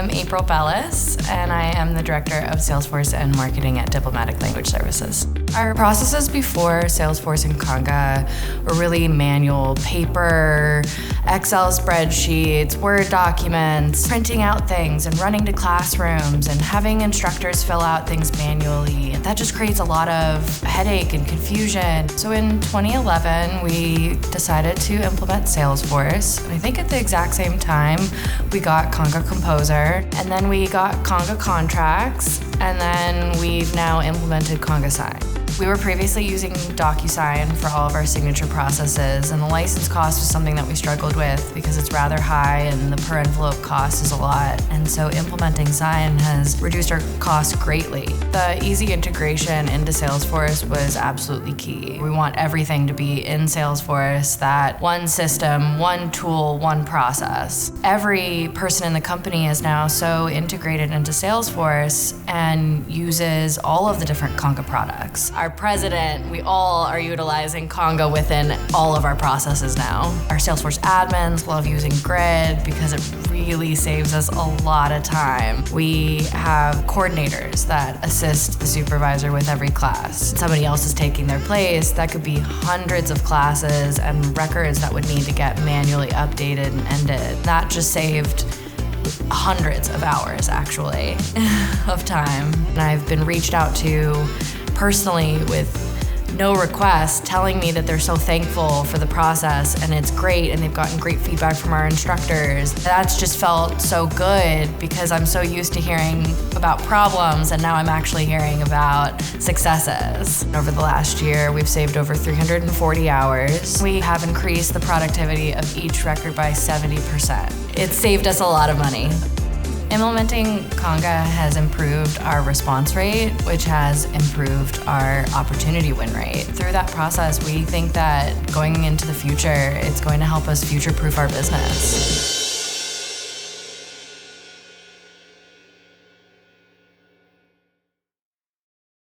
am April Bellis, and I am the Director of Salesforce and Marketing at Diplomatic Language Services. Our processes before Salesforce and Conga were really manual, paper, Excel spreadsheets, Word documents, printing out things and running to classrooms and having instructors fill out things manually. That just creates a lot of headache and confusion. So in 2011, we decided to implement Salesforce. And I think at the exact same time, we got Conga Composer, and then we got Conga Contracts, and then we've now implemented Conga Sign. We were previously using DocuSign for all of our signature processes, and the license cost was something that we struggled with because it's rather high and the per envelope cost is a lot. And so implementing Sign has reduced our costs greatly. The easy integration into Salesforce was absolutely key. We want everything to be in Salesforce, that one system, one tool, one process. Every person in the company is now so integrated into Salesforce and uses all of the different Conga products. Our president, we all are utilizing Conga within all of our processes now. Our Salesforce admins love using Grid because it really saves us a lot of time. We have coordinators that assist the supervisor with every class. Somebody else is taking their place. That could be hundreds of classes and records that would need to get manually updated and ended. That just saved hundreds of hours, actually, of time. And I've been reached out to personally with no request, telling me that they're so thankful for the process and it's great and they've gotten great feedback from our instructors. That's just felt so good because I'm so used to hearing about problems and now I'm actually hearing about successes. Over the last year, we've saved over 340 hours. We have increased the productivity of each record by 70%. It's saved us a lot of money. Implementing Conga has improved our response rate, which has improved our opportunity win rate. Through that process, we think that going into the future, it's going to help us future-proof our business.